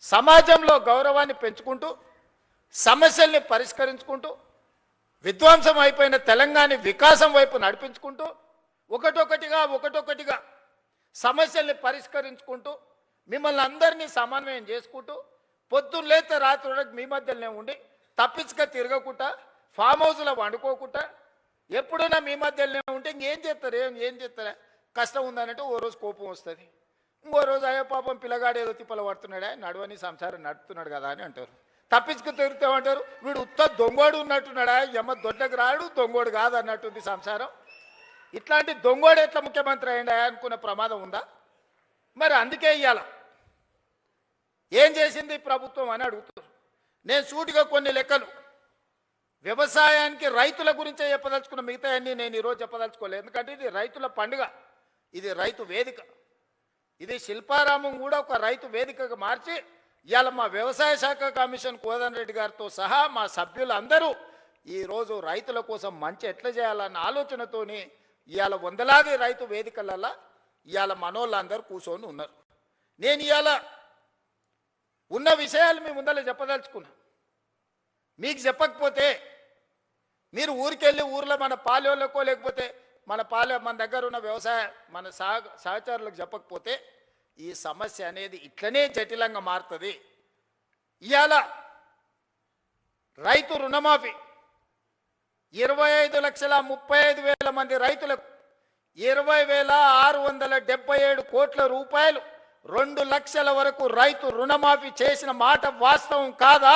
సమాజంలో గౌరవాన్ని పెంచుకుంటూ సమస్యల్ని పరిష్కరించుకుంటూ విధ్వంసం అయిపోయిన తెలంగాణ వికాసం వైపు నడిపించుకుంటూ ఒకటొకటిగా సమస్యల్ని పరిష్కరించుకుంటూ మిమ్మల్ని అందరినీ సమన్వయం చేసుకుంటూ పొద్దున్న లేతే రాత్రి వరకు మీ మధ్యలోనే ఉండి తప్పించుక తిరగకుండా ఫామ్ హౌస్లో వండుకోకుండా ఎప్పుడైనా మీ మధ్యలోనే ఉంటే ఇంకేం చేస్తారా కష్టం ఉందనంటే ఓ రోజు కోపం వస్తుంది, ఇంకో రోజు అయ్యో పాపం పిల్లగాడు ఏదో తిప్పలు పడుతున్నాడా నడవని సంసారం నడుపుతున్నాడు కదా అని అంటారు. తప్పించుకు తిరుగుతామంటారు, వీడు ఉత్త దొంగోడు ఉన్నట్టున్నాడా ఎమ్మ దొడ్డకు రాడు దొంగోడు కాదు అన్నట్టుంది సంసారం. ఇట్లాంటి దొంగోడు ఎట్లా ముఖ్యమంత్రి అయ్యిండా అనుకునే ప్రమాదం ఉందా? మరి అందుకే ఇయ్యాల ఏం చేసింది ప్రభుత్వం అని అడుగుతారు. నేను సూటిగా కొన్ని లెక్కలు వ్యవసాయానికి రైతుల గురించే చెప్పదలుచుకున్న, మిగతా అన్నీ నేను ఈరోజు చెప్పదలుచుకోలేదు. ఎందుకంటే ఇది రైతుల పండుగ, ఇది రైతు వేదిక, ఇది శిల్పారామం కూడా ఒక రైతు వేదికగా మార్చి ఇవాళ మా వ్యవసాయ శాఖ కమిషన్ కోదండ రెడ్డి గారితో సహా మా సభ్యులందరూ ఈరోజు రైతుల కోసం మంచి ఎట్లా చేయాలన్న ఆలోచనతోని ఇవాళ వందలాది రైతు వేదికలలో ఇవాళ మనోళ్ళందరూ కూర్చొని ఉన్నారు. నేను ఇవాళ ఉన్న విషయాలు మీ ముందర చెప్పదలుచుకున్నా. మీకు చెప్పకపోతే మీరు ఊరికెళ్ళి ఊర్లో మన పాలెళ్ళకో లేకపోతే మన దగ్గర ఉన్న వ్యవసాయ మన సహచరులకు చెప్పకపోతే ఈ సమస్య అనేది ఇట్లనే జటిలంగా మారుతుంది. ఇవాళ రైతు రుణమాఫీ 25,35,000 మంది రైతులకు 20,677 కోట్ల రూపాయలు 2 లక్షల వరకు రైతు రుణమాఫీ చేసిన మాట వాస్తవం కాదా?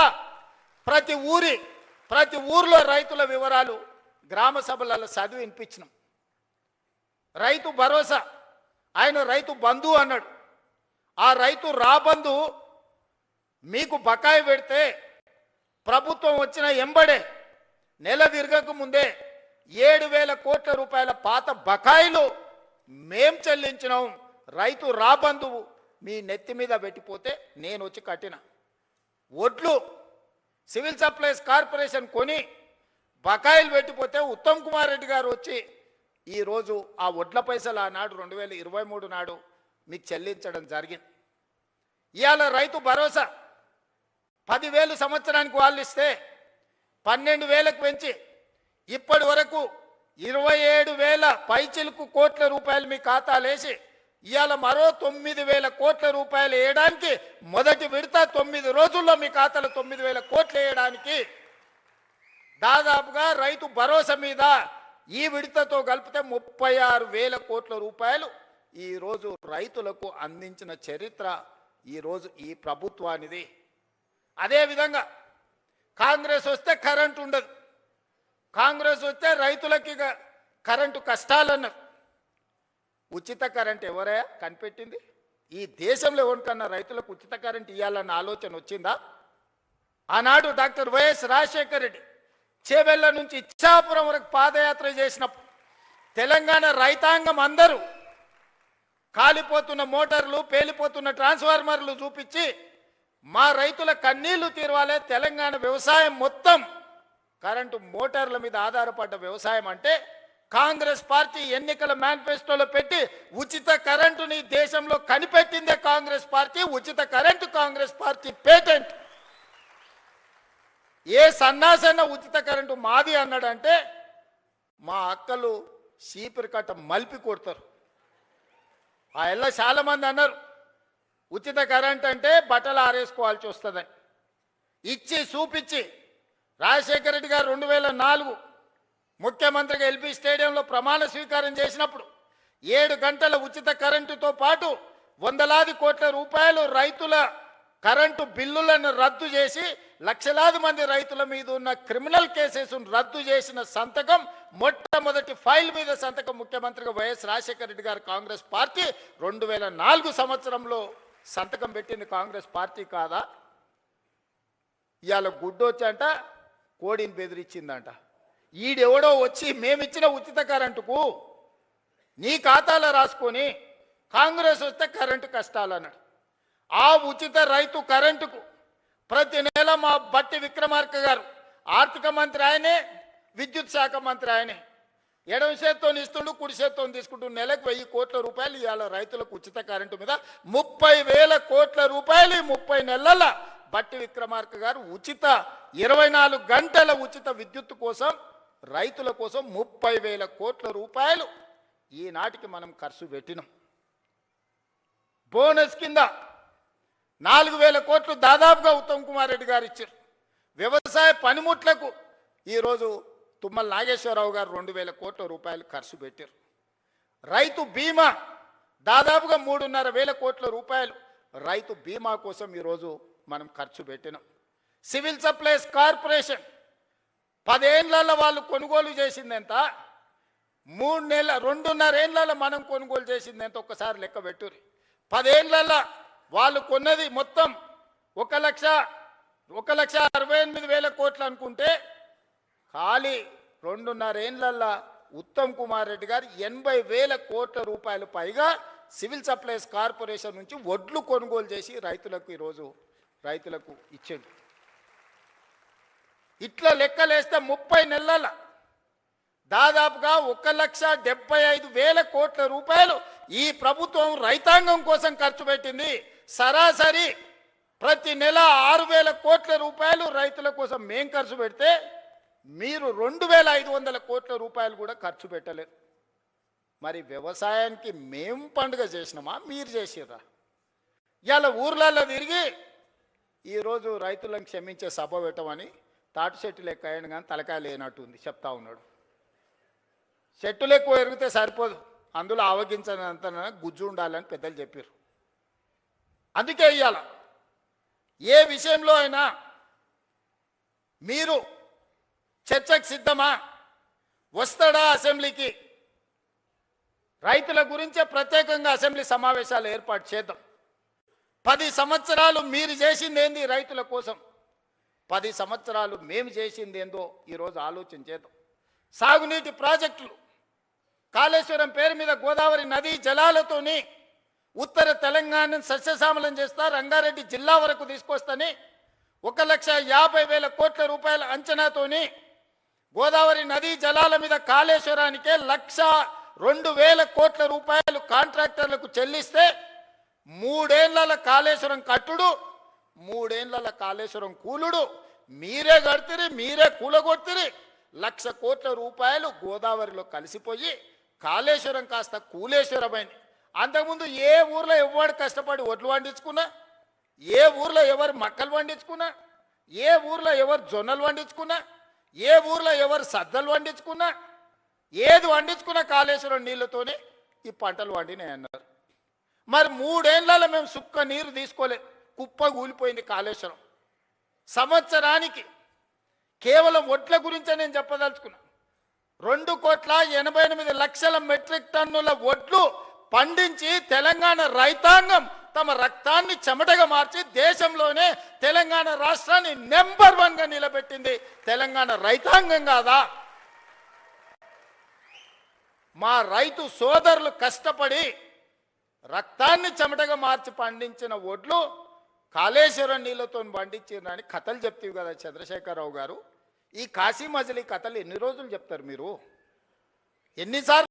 ప్రతి ఊర్లో రైతుల వివరాలు గ్రామ సభలలో చదివి వినిపించినాం. రైతు భరోసా ఆయన రైతు బంధు అన్నాడు. ఆ రైతు రాబంధు మీకు బకాయి పెడితే ప్రభుత్వం వచ్చిన ఎంబడే నెల తిరగక ముందే 7,000 కోట్ల రూపాయల పాత బకాయిలు మేం చెల్లించినాం. రైతు రాబంధువు మీ నెత్తి మీద పెట్టిపోతే నేను వచ్చి కట్టిన ఒడ్లు సివిల్ సప్లైస్ కార్పొరేషన్ కొని బకాయిలు పెట్టిపోతే ఉత్తమ్ కుమార్ రెడ్డి గారు వచ్చి ఈరోజు ఆ ఒడ్ల పైసలు ఆనాడు 2023 నాడు మీకు చెల్లించడం జరిగింది. ఇవాళ రైతు భరోసా 10,000 సంవత్సరానికి వాళ్ళు ఇస్తే 12,000కు పెంచి ఇప్పటి వరకు 27,000 పైచిలుకు కోట్ల రూపాయలు మీ ఖాతాలేసి ఇవాళ మరో 9,000 కోట్ల రూపాయలు వేయడానికి మొదటి విడత 9 రోజుల్లో మీ ఖాతాలో 9,000 కోట్లు వేయడానికి దాదాపుగా రైతు భరోసా మీద ఈ విడతతో కలిపితే 36,000 కోట్ల రూపాయలు ఈరోజు రైతులకు అందించిన చరిత్ర ఈరోజు ఈ ప్రభుత్వానిది. అదేవిధంగా కాంగ్రెస్ వస్తే కరెంటు ఉండదు, కాంగ్రెస్ వస్తే రైతులకి కరెంటు కష్టాలన్నారు. ఉచిత కరెంట్ ఎవరే కనిపెట్టింది? ఈ దేశంలో ఎవరికన్నా రైతులకు ఉచిత కరెంట్ ఇవ్వాలన్న ఆలోచన వచ్చిందా? ఆనాడు డాక్టర్ వైఎస్ రాజశేఖర రెడ్డి చేవెళ్ళ నుంచి ఇచ్చాపురం వరకు పాదయాత్ర చేసినప్పుడు తెలంగాణ రైతాంగం అందరూ కాలిపోతున్న మోటార్లు పేలిపోతున్న ట్రాన్స్ఫార్మర్లు చూపించి మా రైతుల కన్నీళ్లు తీరవాలే, తెలంగాణ వ్యవసాయం మొత్తం కరెంటు మోటార్ల మీద ఆధారపడ్డ వ్యవసాయం అంటే కాంగ్రెస్ పార్టీ ఎన్నికల మేనిఫెస్టోలో పెట్టి ఉచిత కరెంటుని దేశంలో కనిపెట్టిందే కాంగ్రెస్ పార్టీ. ఉచిత కరెంటు కాంగ్రెస్ పార్టీ పేటెంట్. ఏ సన్నాసన్న ఉచిత కరెంటు మాది అన్నాడంటే మా అక్కలు చీపిరి కట్ట మలిపి కొడతారు. ఆ ఎల్ల చాలా మంది అన్నారు ఉచిత కరెంట్ అంటే బట్టలు ఆరేసుకోవాల్సి వస్తుందని. ఇచ్చి చూపించి రాజశేఖర రెడ్డి గారు 2004 ముఖ్యమంత్రిగా ఎల్బీ స్టేడియంలో ప్రమాణ స్వీకారం చేసినప్పుడు 7 గంటల ఉచిత కరెంటుతో పాటు వందలాది కోట్ల రూపాయలు రైతుల కరెంటు బిల్లులను రద్దు చేసి లక్షలాది మంది రైతుల మీద ఉన్న క్రిమినల్ కేసెస్ను రద్దు చేసిన సంతకం, మొట్టమొదటి ఫైల్ మీద సంతకం ముఖ్యమంత్రిగా వైఎస్ రాజశేఖర రెడ్డి గారు కాంగ్రెస్ పార్టీ 2004 సంవత్సరంలో సంతకం పెట్టింది కాంగ్రెస్ పార్టీ కాదా? ఇవాళ గుడ్డొచ్చంట కోడిని బెదిరించిందంట. ఈడెవడో వచ్చి మేమిచ్చిన ఉచిత కరెంటుకు నీ ఖాతాలో రాసుకొని కాంగ్రెస్ వస్తే కరెంటు కష్టాలన్నాడు. ఆ ఉచిత రైతు కరెంటుకు ప్రతి నెల మా బట్టి విక్రమార్క గారు ఆర్థిక మంత్రి ఆయనే, విద్యుత్ శాఖ మంత్రి ఆయనే ఎడమ చేత్తో ఇస్తుండు, కుడి చేత్తో తీసుకుంటూ నెలకు 1000 కోట్ల రూపాయలు ఇవాళ రైతులకు ఉచిత కరెంటు మీద 30,000 కోట్ల రూపాయలు 30 నెలల బట్టి విక్రమార్క గారు ఉచిత 24 గంటల ఉచిత విద్యుత్ కోసం రైతుల కోసం 30,000 కోట్ల రూపాయలు ఈనాటికి మనం ఖర్చు పెట్టినాం. బోనస్ కింద 4,000 కోట్లు దాదాపుగా ఉత్తమ్ కుమార్ రెడ్డి గారు ఇచ్చారు. వ్యవసాయ పనిముట్లకు ఈరోజు తుమ్మల నాగేశ్వరరావు గారు 2,000 కోట్ల రూపాయలు ఖర్చు పెట్టారు. రైతు బీమా దాదాపుగా 3,500 కోట్ల రూపాయలు రైతు బీమా కోసం ఈరోజు మనం ఖర్చు పెట్టినాం. సివిల్ సప్లైస్ కార్పొరేషన్ 10 ఏళ్లలో వాళ్ళు కొనుగోలు చేసింది ఎంత, 2.5 ఏళ్లలో మనం కొనుగోలు చేసింది ఎంత ఒక్కసారి లెక్క పెట్టుర్రి. 10 ఏళ్లలో వాళ్ళు కొన్నది మొత్తం 1,68,000 కోట్లు అనుకుంటే ఖాళీ 2.5 ఏళ్లలో ఉత్తమ్ కుమార్ రెడ్డి గారు 80,000 కోట్ల రూపాయలు పైగా సివిల్ సప్లైస్ కార్పొరేషన్ నుంచి వడ్లు కొనుగోలు చేసి రైతులకు ఈరోజు రైతులకు ఇచ్చింది. ఇట్లా లెక్కలేస్తే 30 నెలల దాదాపుగా 1,75,000 కోట్ల రూపాయలు ఈ ప్రభుత్వం రైతాంగం కోసం ఖర్చు పెట్టింది. సరాసరి ప్రతి నెల 6,000 కోట్ల రూపాయలు రైతుల కోసం మేం ఖర్చు పెడితే మీరు 2,500 కోట్ల రూపాయలు కూడా ఖర్చు పెట్టలేదు. మరి వ్యవసాయానికి మేం పండుగ చేసినామా, మీరు చేసిర్రా? ఇవాళ ఊర్లలో తిరిగి ఈరోజు రైతులను క్షమించే సభ పెట్టమని తాటి చెట్టులు ఎక్కువ అయ్యాను కానీ తలకాయ లేనట్టుంది చెప్తా ఉన్నాడు. చెట్టులు ఎక్కువ ఎరిగితే సరిపోదు, అందులో ఆవగించనంత గుజ్జు ఉండాలని పెద్దలు చెప్పారు. అందుకే ఇవాళ ఏ విషయంలో అయినా మీరు చర్చకు సిద్ధమా, వస్తాడా అసెంబ్లీకి? రైతుల గురించే ప్రత్యేకంగా అసెంబ్లీ సమావేశాలు ఏర్పాటు చేద్దాం. 10 సంవత్సరాలు మీరు చేసింది ఏంది రైతుల కోసం, 10 సంవత్సరాలు మేము చేసింది ఏందో ఈరోజు ఆలోచన చేద్దాం. సాగునీటి ప్రాజెక్టులు కాళేశ్వరం పేరు మీద గోదావరి నదీ జలాలతోని ఉత్తర తెలంగాణను సస్యశ్యామలం చేస్తా, రంగారెడ్డి జిల్లా వరకు తీసుకొస్తని 1,50,000 కోట్ల రూపాయల అంచనాతోని గోదావరి నదీ జలాల మీద కాళేశ్వరానికే 1,02,000 కోట్ల రూపాయలు కాంట్రాక్టర్లకు చెల్లిస్తే 3 ఏళ్ల కాళేశ్వరం కట్టుడు, 3 ఏళ్ల కాళేశ్వరం కూలుడు మీరే కడితిరి, మీరే కూలగొట్టిరి. 1,00,000 కోట్ల రూపాయలు గోదావరిలో కలిసిపోయి కాళేశ్వరం కాస్త కూలేశ్వరమైంది. అంతకుముందు ఏ ఊర్లో ఎవరు కష్టపడి ఒడ్లు పండించుకున్నా, ఏ ఊర్లో ఎవరు మక్కలు పండించుకున్నా, ఏ ఊర్లో ఎవరు జొన్నలు పండించుకున్నా, ఏ ఊర్లో ఎవరు సద్దలు పండించుకున్నా, ఏది పండించుకున్నా కాళేశ్వరం నీళ్ళతోనే ఈ పంటలు పండినాయి అన్నారు. మరి 3 ఏళ్లలో మేము సుక్క నీరు తీసుకోలేదు, కుప్ప కూలిపోయింది కాళేశ్వరం. సంవత్సరానికి కేవలం ఒడ్ల గురించే నేను చెప్పదలుచుకున్నా, 2,88,00,000 మెట్రిక్ టన్నుల ఒడ్లు పండించి తెలంగాణ రైతాంగం తమ రక్తాన్ని చెమటగా మార్చి దేశంలోనే తెలంగాణ రాష్ట్రాన్ని నెంబర్ 1గా నిలబెట్టింది తెలంగాణ రైతాంగం కాదా? మా రైతు సోదరులు కష్టపడి రక్తాన్ని చెమటగా మార్చి పండించిన ఒడ్లు కాళేశ్వరం నీళ్ళతో పండించారని కథలు చెప్తావు కదా చంద్రశేఖరరావు గారు. ఈ కాశీ మజిలీ కథలు ఎన్ని రోజులు చెప్తారు మీరు? ఎన్నిసార్లు